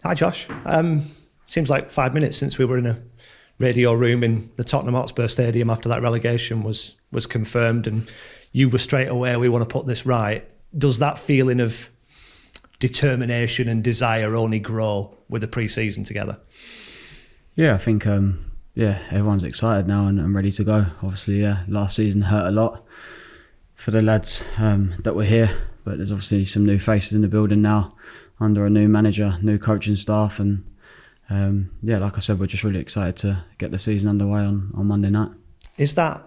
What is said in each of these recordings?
Hi, Josh. Seems like 5 minutes since we were in a radio room in the Tottenham Hotspur Stadium after that relegation was confirmed, and you were straight away, we want to put this right. Does that feeling of determination and desire only grow with the pre-season together? Yeah, I think everyone's excited now and ready to go. Obviously, last season hurt a lot for the lads that were here, but there's obviously some new faces in the building now under a new manager, new coaching staff, and like I said, we're just really excited to get the season underway on Monday night. Is that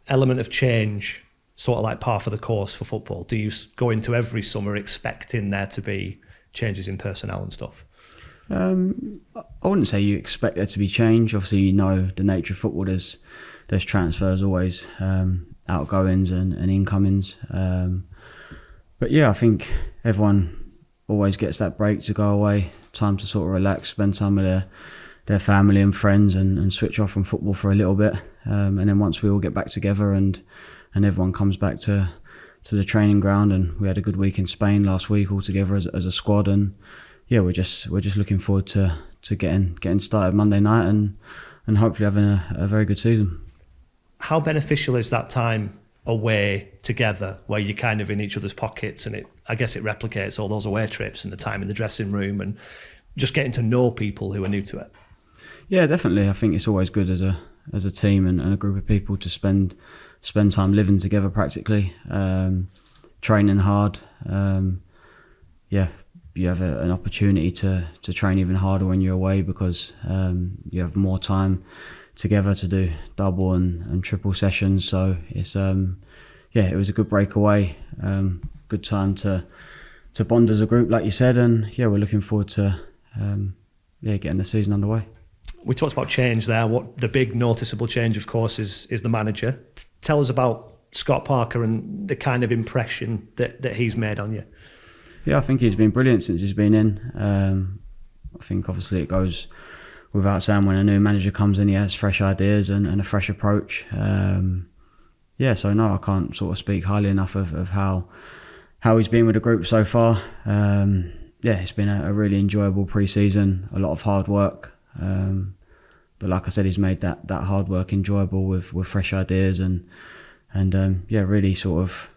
element of change sort of like par for the course for football? Do you go into every summer expecting there to be changes in personnel and stuff? I wouldn't say you expect there to be change. Obviously, you know the nature of football. There's transfers always, outgoings and incomings. But yeah, I think everyone always gets that break to go away, time to sort of relax, spend time with their family and friends and switch off from football for a little bit. And then once we all get back together and everyone comes back to the training ground, and we had a good week in Spain last week all together as a squad, and yeah, we're just looking forward to getting started Monday night and hopefully having a very good season. How beneficial is that time away together where you're kind of in each other's pockets, and I guess it replicates all those away trips and the time in the dressing room and just getting to know people who are new to it? Yeah, definitely. I think it's always good as a team and a group of people to spend time living together practically, training hard. You have an opportunity to train even harder when you're away because you have more time together to do double and triple sessions. So it's it was a good breakaway, good time to bond as a group, like you said, and yeah, we're looking forward to getting the season underway. We talked about change there. What the big noticeable change, of course, is the manager. Tell us about Scott Parker and the kind of impression that he's made on you. Yeah, I think he's been brilliant since he's been in. I think obviously it goes without saying when a new manager comes in, he has fresh ideas and a fresh approach. So no, I can't sort of speak highly enough of how he's been with the group so far. It's been a really enjoyable pre-season, a lot of hard work. But like I said, he's made that hard work enjoyable with fresh ideas and really sort of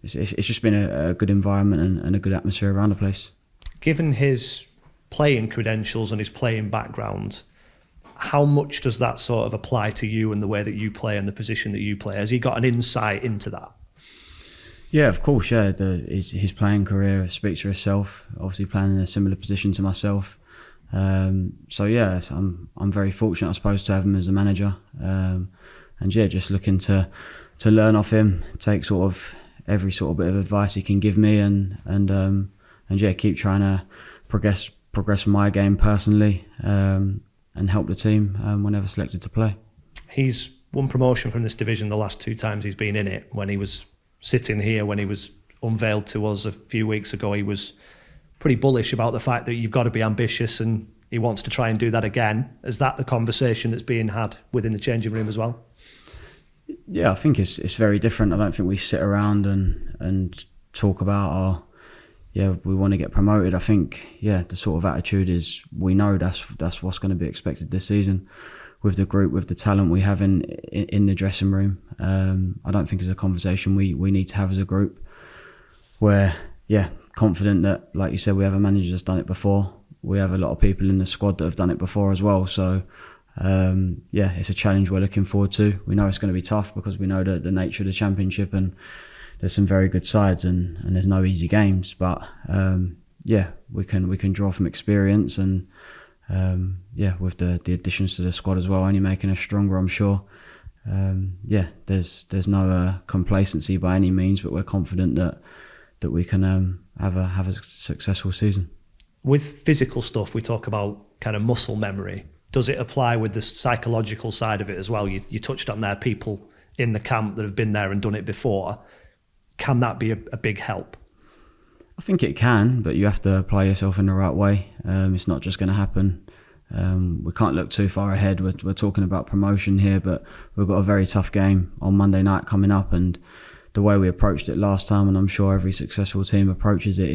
it's just been a good environment and a good atmosphere around the place. Given his playing credentials and his playing background, how much does that sort of apply to you and the way that you play and the position that you play? Has he got an insight into that? Yeah, of course. Yeah, his playing career speaks for itself. Obviously, playing in a similar position to myself. I'm very fortunate, I suppose, to have him as a manager. Just looking to learn off him, take sort of every sort of bit of advice he can give me, and keep trying to progress my game personally, and help the team whenever selected to play. He's won promotion from this division the last 2 times he's been in it. When he was sitting here, when he was unveiled to us a few weeks ago, he was pretty bullish about the fact that you've got to be ambitious and he wants to try and do that again. Is that the conversation that's being had within the changing room as well? Yeah, I think it's very different. I don't think we sit around and talk about we want to get promoted. I think the sort of attitude is we know that's what's going to be expected this season with the group, with the talent we have in the dressing room. I don't think it's a conversation we need to have as a group. We're confident that, like you said, we have a manager that's done it before. We have a lot of people in the squad that have done it before as well. So it's a challenge we're looking forward to. We know it's going to be tough because we know the nature of the Championship, and there's some very good sides and there's no easy games. But we can draw from experience and with the additions to the squad as well, only making us stronger, I'm sure. There's no complacency by any means, but we're confident that we can have a successful season. With physical stuff, we talk about kind of muscle memory. Does it apply with the psychological side of it as well? You touched on there, people in the camp that have been there and done it before. Can that be a big help? I think it can, but you have to apply yourself in the right way. It's not just going to happen. We can't look too far ahead. We're talking about promotion here, but we've got a very tough game on Monday night coming up, and the way we approached it last time, and I'm sure every successful team approaches it,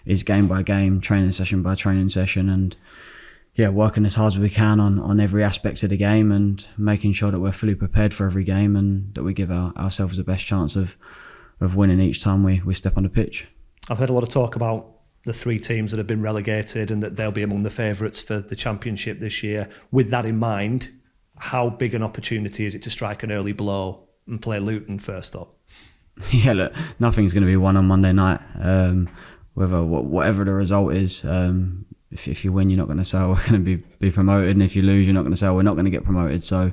is game by game, training session by training session, and working as hard as we can on every aspect of the game and making sure that we're fully prepared for every game and that we give ourselves the best chance of winning each time we step on the pitch. I've heard a lot of talk about the 3 teams that have been relegated and that they'll be among the favourites for the Championship this year. With that in mind, how big an opportunity is it to strike an early blow and play Luton first up? Yeah, look, nothing's going to be won on Monday night. Whatever the result is, if you win, you're not going to say, we're going to be promoted, and if you lose, you're not going to say, we're not going to get promoted. So,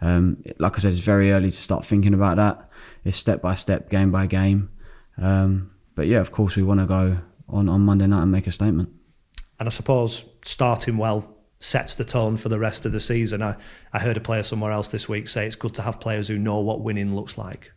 like I said, it's very early to start thinking about that. It's step by step, game by game. But yeah, of course, we want to go on Monday night and make a statement. And I suppose starting well sets the tone for the rest of the season. I heard a player somewhere else this week say it's good to have players who know what winning looks like.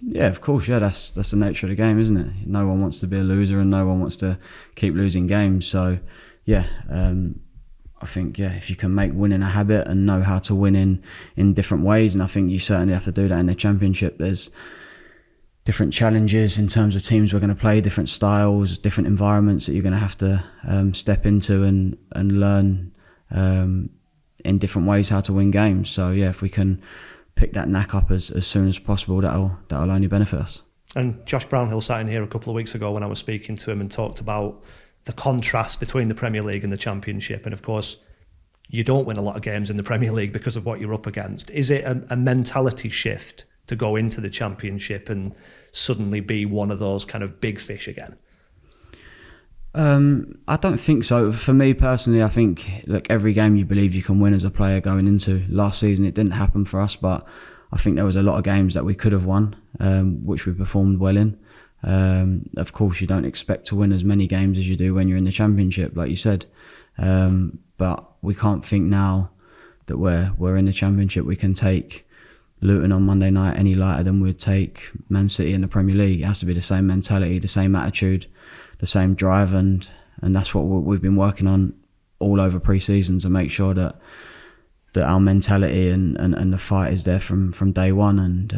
Yeah, of course. Yeah, that's the nature of the game, isn't it? No one wants to be a loser, and no one wants to keep losing games. So, yeah, I think if you can make winning a habit and know how to win in different ways, and I think you certainly have to do that in the Championship. There's different challenges in terms of teams we're going to play, different styles, different environments that you're going to have to step into and learn in different ways how to win games. So yeah, if we can pick that knack up as soon as possible, that'll only benefit us. And Josh Brownhill sat in here a couple of weeks ago when I was speaking to him and talked about the contrast between the Premier League and the Championship. And of course, you don't win a lot of games in the Premier League because of what you're up against. Is it a mentality shift to go into the Championship and suddenly be one of those kind of big fish again? I don't think so. For me personally, I think every game you believe you can win as a player going into. Last season it didn't happen for us, but I think there was a lot of games that we could have won, which we performed well in. Of course, you don't expect to win as many games as you do when you're in the Championship, like you said. But we can't think now that we're in the Championship we can take Luton on Monday night any lighter than we'd take Man City in the Premier League. It has to be the same mentality, the same attitude, the same drive, and that's what we've been working on all over pre-season to make sure that our mentality and the fight is there from day one. And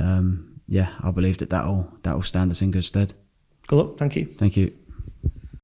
I believe that'll stand us in good stead. Good luck. Thank you. Thank you.